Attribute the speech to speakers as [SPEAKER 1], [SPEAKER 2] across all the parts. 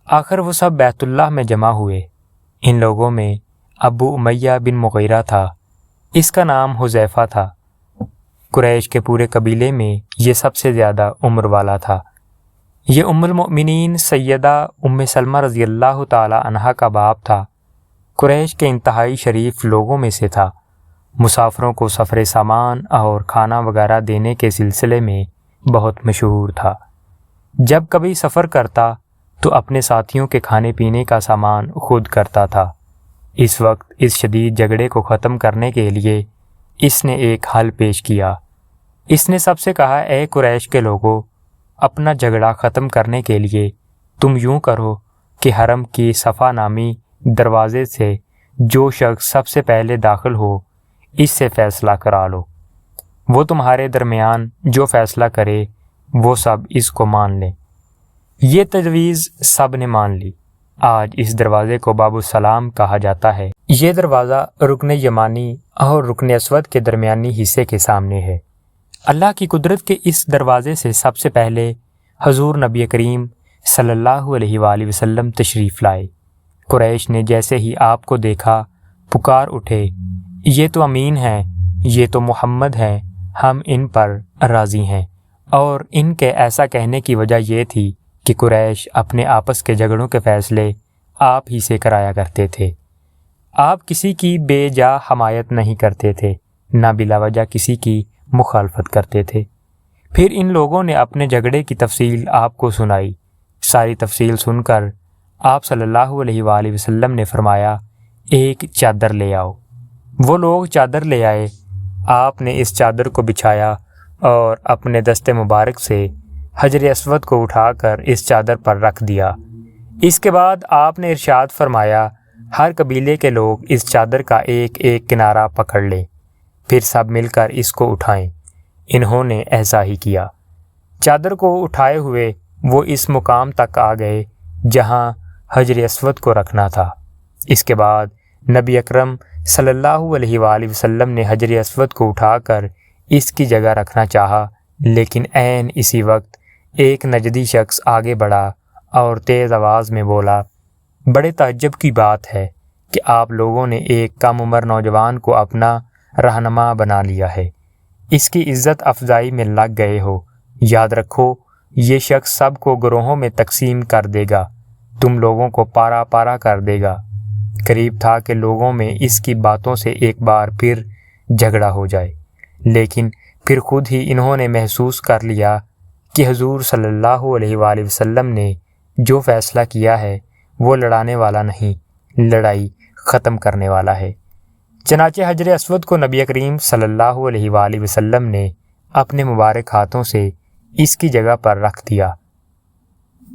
[SPEAKER 1] آخر وہ سب بیت اللہ میں جمع ہوئے۔ ان لوگوں میں ابو امیہ بن مغیرہ تھا، اس کا نام حذیفہ تھا۔ قریش کے پورے قبیلے میں یہ سب سے زیادہ عمر والا تھا۔ یہ ام المؤمنین سیدہ ام سلمہ رضی اللہ تعالی عنہا کا باپ تھا۔ قریش کے انتہائی شریف لوگوں میں سے تھا۔ مسافروں کو سفر سامان اور کھانا وغیرہ دینے کے سلسلے میں بہت مشہور تھا۔ جب کبھی سفر کرتا تو اپنے ساتھیوں کے کھانے پینے کا سامان خود کرتا تھا۔ اس وقت اس شدید جھگڑے کو ختم کرنے کے لیے اس نے ایک حل پیش کیا۔ اس نے سب سے کہا، اے قریش کے لوگوں، اپنا جھگڑا ختم کرنے کے لیے تم یوں کرو کہ حرم کی صفا نامی دروازے سے جو شخص سب سے پہلے داخل ہو اس سے فیصلہ کرا لو۔ وہ تمہارے درمیان جو فیصلہ کرے وہ سب اس کو مان لیں۔ یہ تجویز سب نے مان لی۔ آج اس دروازے کو باب السلام کہا جاتا ہے۔ یہ دروازہ رکن یمانی اور رکن اسود کے درمیانی حصے کے سامنے ہے۔ اللہ کی قدرت کے اس دروازے سے سب سے پہلے حضور نبی کریم صلی اللہ علیہ وآلہ وسلم تشریف لائے۔ قریش نے جیسے ہی آپ کو دیکھا پکار اٹھے، یہ تو امین ہیں، یہ تو محمد ہیں، ہم ان پر راضی ہیں۔ اور ان کے ایسا کہنے کی وجہ یہ تھی کہ قریش اپنے آپس کے جھگڑوں کے فیصلے آپ ہی سے کرایا کرتے تھے۔ آپ کسی کی بے جا حمایت نہیں کرتے تھے، نہ بلا وجہ کسی کی مخالفت کرتے تھے۔ پھر ان لوگوں نے اپنے جھگڑے کی تفصیل آپ کو سنائی۔ ساری تفصیل سن کر آپ صلی اللہ علیہ وآلہ وسلم نے فرمایا، ایک چادر لے آؤ۔ وہ لوگ چادر لے آئے۔ آپ نے اس چادر کو بچھایا اور اپنے دست مبارک سے حجر اسود کو اٹھا کر اس چادر پر رکھ دیا۔ اس کے بعد آپ نے ارشاد فرمایا، ہر قبیلے کے لوگ اس چادر کا ایک ایک کنارہ پکڑ لیں، پھر سب مل کر اس کو اٹھائیں۔ انہوں نے ایسا ہی کیا۔ چادر کو اٹھائے ہوئے وہ اس مقام تک آ گئے جہاں حجر اسود کو رکھنا تھا۔ اس کے بعد نبی اکرم صلی اللہ علیہ وآلہ وسلم نے حجر اسود کو اٹھا کر اس کی جگہ رکھنا چاہا، لیکن عین اسی وقت ایک نجدی شخص آگے بڑھا اور تیز آواز میں بولا، بڑے تعجب کی بات ہے کہ آپ لوگوں نے ایک کم عمر نوجوان کو اپنا رہنما بنا لیا ہے، اس کی عزت افزائی میں لگ گئے ہو۔ یاد رکھو، یہ شخص سب کو گروہوں میں تقسیم کر دے گا، تم لوگوں کو پارا پارا کر دے گا۔ قریب تھا کہ لوگوں میں اس کی باتوں سے ایک بار پھر جھگڑا ہو جائے، لیکن پھر خود ہی انہوں نے محسوس کر لیا کہ حضور صلی اللہ علیہ وآلہ وسلم نے جو فیصلہ کیا ہے وہ لڑانے والا نہیں، لڑائی ختم کرنے والا ہے۔ چنانچہ حجر اسود کو نبی کریم صلی اللہ علیہ وآلہ وسلم نے اپنے مبارک ہاتھوں سے اس کی جگہ پر رکھ دیا۔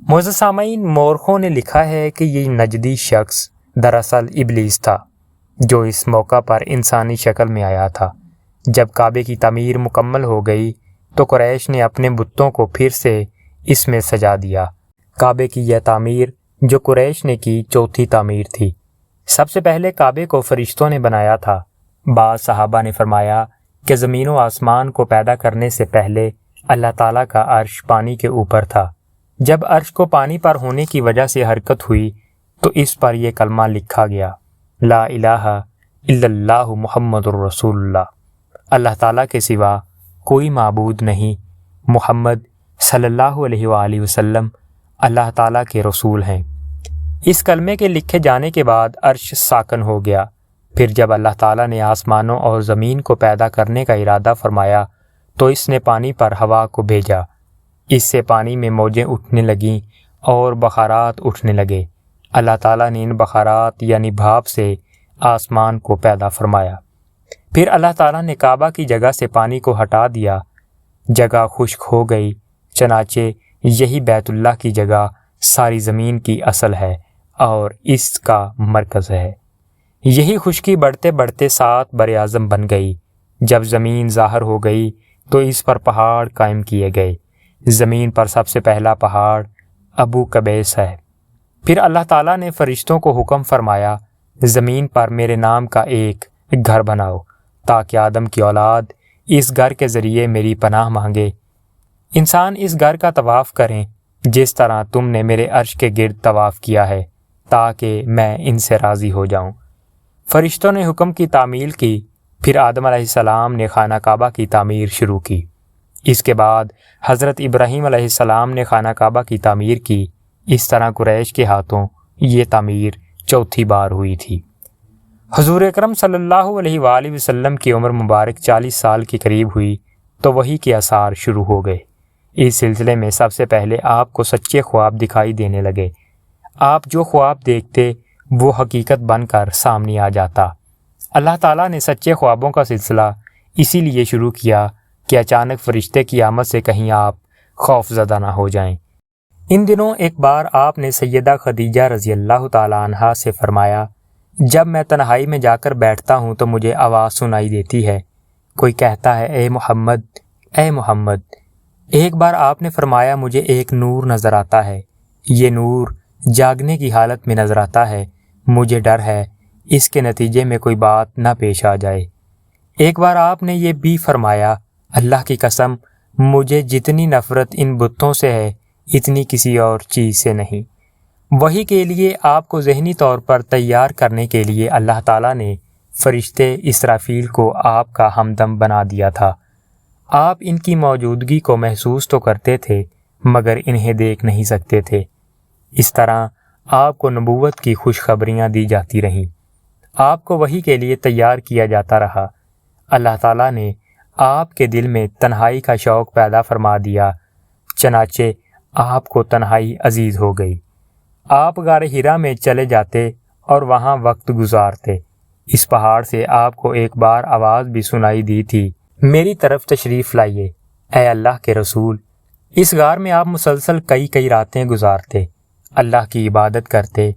[SPEAKER 1] معزز سامعین، مورخوں نے لکھا ہے کہ یہ نجدی شخص دراصل ابلیس تھا، جو اس موقع پر انسانی شکل میں آیا تھا۔ جب کعبے کی تعمیر مکمل ہو گئی تو قریش نے اپنے بتوں کو پھر سے اس میں سجا دیا۔ کعبے کی یہ تعمیر جو قریش نے کی چوتھی تعمیر تھی۔ سب سے پہلے کعبے کو فرشتوں نے بنایا تھا۔ بعض صحابہ نے فرمایا کہ زمین و آسمان کو پیدا کرنے سے پہلے اللہ تعالیٰ کا عرش پانی کے اوپر تھا۔ جب عرش کو پانی پر ہونے کی وجہ سے حرکت ہوئی تو اس پر یہ کلمہ لکھا گیا، لا الہ الا اللہ محمد الرسول اللہ، اللہ تعالیٰ کے سوا کوئی معبود نہیں، محمد صلی اللہ علیہ وآلہ وسلم اللہ تعالیٰ کے رسول ہیں۔ اس کلمے کے لکھے جانے کے بعد عرش ساکن ہو گیا۔ پھر جب اللہ تعالیٰ نے آسمانوں اور زمین کو پیدا کرنے کا ارادہ فرمایا تو اس نے پانی پر ہوا کو بھیجا۔ اس سے پانی میں موجیں اٹھنے لگیں اور بخارات اٹھنے لگے۔ اللہ تعالیٰ نے ان بخارات یعنی بھاپ سے آسمان کو پیدا فرمایا۔ پھر اللہ تعالیٰ نے کعبہ کی جگہ سے پانی کو ہٹا دیا، جگہ خشک ہو گئی۔ چنانچہ یہی بیت اللہ کی جگہ ساری زمین کی اصل ہے اور اس کا مرکز ہے۔ یہی خشکی بڑھتے بڑھتے 7 بر اعظم بن گئی۔ جب زمین ظاہر ہو گئی تو اس پر پہاڑ قائم کیے گئے۔ زمین پر سب سے پہلا پہاڑ ابو قبیس ہے۔ پھر اللہ تعالیٰ نے فرشتوں کو حکم فرمایا، زمین پر میرے نام کا ایک گھر بناؤ تاکہ آدم کی اولاد اس گھر کے ذریعے میری پناہ مانگے۔ انسان اس گھر کا طواف کریں، جس طرح تم نے میرے عرش کے گرد طواف کیا ہے تاکہ میں ان سے راضی ہو جاؤں۔ فرشتوں نے حکم کی تعمیل کی، پھر آدم علیہ السلام نے خانہ کعبہ کی تعمیر شروع کی۔ اس کے بعد حضرت ابراہیم علیہ السلام نے خانہ کعبہ کی تعمیر کی۔ اس طرح قریش کے ہاتھوں یہ تعمیر چوتھی بار ہوئی تھی۔ حضور اکرم صلی اللہ علیہ وآلہ وسلم کی عمر مبارک 40 سال کے قریب ہوئی تو وحی کے آثار شروع ہو گئے۔ اس سلسلے میں سب سے پہلے آپ کو سچے خواب دکھائی دینے لگے۔ آپ جو خواب دیکھتے وہ حقیقت بن کر سامنے آ جاتا۔ اللہ تعالیٰ نے سچے خوابوں کا سلسلہ اسی لیے شروع کیا کہ اچانک فرشتے کی آمد سے کہیں آپ خوف زدہ نہ ہو جائیں۔ ان دنوں ایک بار آپ نے سیدہ خدیجہ رضی اللہ تعالیٰ عنہا سے فرمایا، جب میں تنہائی میں جا کر بیٹھتا ہوں تو مجھے آواز سنائی دیتی ہے، کوئی کہتا ہے اے محمد، اے محمد۔ ایک بار آپ نے فرمایا مجھے ایک نور نظر آتا ہے، یہ نور جاگنے کی حالت میں نظر آتا ہے، مجھے ڈر ہے اس کے نتیجے میں کوئی بات نہ پیش آ جائے۔ ایک بار آپ نے یہ بھی فرمایا، اللہ کی قسم مجھے جتنی نفرت ان بتوں سے ہے اتنی کسی اور چیز سے نہیں۔ وحی کے لیے آپ کو ذہنی طور پر تیار کرنے کے لیے اللہ تعالیٰ نے فرشتے اسرافیل کو آپ کا ہمدم بنا دیا تھا۔ آپ ان کی موجودگی کو محسوس تو کرتے تھے مگر انہیں دیکھ نہیں سکتے تھے۔ اس طرح آپ کو نبوت کی خوشخبریاں دی جاتی رہیں، آپ کو وحی کے لیے تیار کیا جاتا رہا۔ اللہ تعالیٰ نے آپ کے دل میں تنہائی کا شوق پیدا فرما دیا، چنانچہ آپ کو تنہائی عزیز ہو گئی۔ آپ غار حرا میں چلے جاتے اور وہاں وقت گزارتے۔ اس پہاڑ سے آپ کو ایک بار آواز بھی سنائی دی تھی، میری طرف تشریف لائیے اے اللہ کے رسول۔ اس غار میں آپ مسلسل کئی راتیں گزارتے، اللہ کی عبادت کرتے۔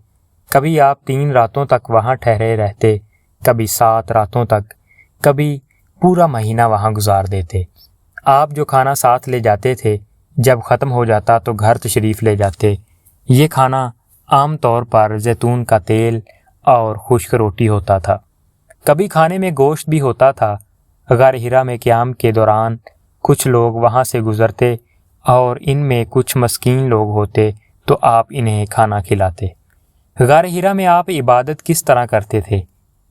[SPEAKER 1] کبھی آپ 3 راتوں تک وہاں ٹھہرے رہتے، کبھی 7 راتوں تک، کبھی پورا مہینہ وہاں گزار دیتے۔ آپ جو کھانا ساتھ لے جاتے تھے جب ختم ہو جاتا تو گھر تشریف لے جاتے۔ یہ کھانا عام طور پر زیتون کا تیل اور خشک روٹی ہوتا تھا، کبھی کھانے میں گوشت بھی ہوتا تھا۔ غار حرا میں قیام کے دوران کچھ لوگ وہاں سے گزرتے اور ان میں کچھ مسکین لوگ ہوتے تو آپ انہیں کھانا کھلاتے۔ غار حرا میں آپ عبادت کس طرح کرتے تھے،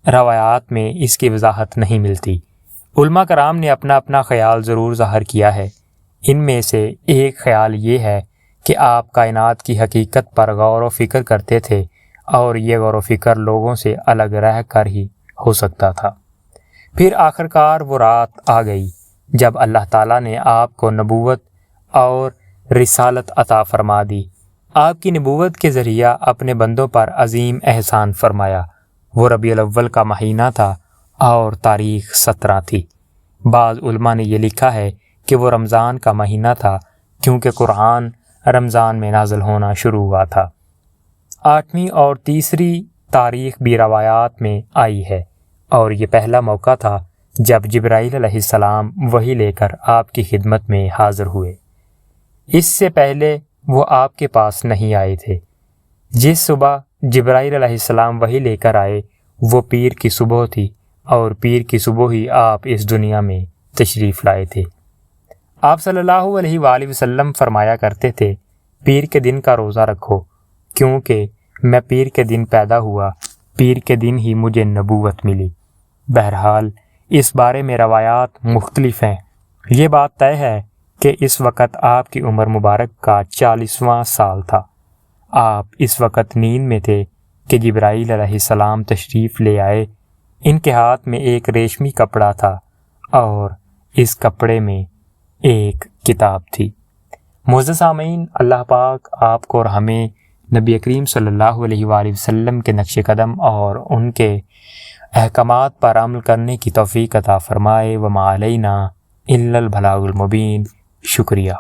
[SPEAKER 1] روایات میں اس کی وضاحت نہیں ملتی۔ علماء کرام نے اپنا اپنا خیال ضرور ظاہر کیا ہے۔ ان میں سے ایک خیال یہ ہے کہ آپ کائنات کی حقیقت پر غور و فکر کرتے تھے اور یہ غور و فکر لوگوں سے الگ رہ کر ہی ہو سکتا تھا۔ پھر آخرکار وہ رات آ گئی جب اللہ تعالیٰ نے آپ کو نبوت اور رسالت عطا فرما دی۔ آپ کی نبوت کے ذریعہ اپنے بندوں پر عظیم احسان فرمایا۔ وہ ربیع الاول کا مہینہ تھا اور تاریخ 17 تھی۔ بعض علماء نے یہ لکھا ہے کہ وہ رمضان کا مہینہ تھا کیونکہ قرآن رمضان میں نازل ہونا شروع ہوا تھا۔ 8ویں اور تیسری تاریخ بھی روایات میں آئی ہے اور یہ پہلا موقع تھا جب جبرائیل علیہ السلام وحی لے کر آپ کی خدمت میں حاضر ہوئے۔ اس سے پہلے وہ آپ کے پاس نہیں آئے تھے۔ جس صبح جبرائیل علیہ السلام وحی لے کر آئے وہ پیر کی صبح تھی اور پیر کی صبح ہی آپ اس دنیا میں تشریف لائے تھے۔ آپ صلی اللہ علیہ وآلہ وسلم فرمایا کرتے تھے، پیر کے دن کا روزہ رکھو کیونکہ میں پیر کے دن پیدا ہوا، پیر کے دن ہی مجھے نبوت ملی۔ بہرحال اس بارے میں روایات مختلف ہیں۔ یہ بات طے ہے کہ اس وقت آپ کی عمر مبارک کا 40واں سال تھا۔ آپ اس وقت نیند میں تھے کہ جبرائیل علیہ السلام تشریف لے آئے۔ ان کے ہاتھ میں ایک ریشمی کپڑا تھا اور اس کپڑے میں ایک کتاب تھی۔ معزز سامعین، اللہ پاک آپ کو اور ہمیں نبی کریم صلی اللہ علیہ وآلہ وسلم کے نقش قدم اور ان کے احکامات پر عمل کرنے کی توفیق عطا فرمائے۔ وما علینا الا البلاغ المبین۔ شکریہ۔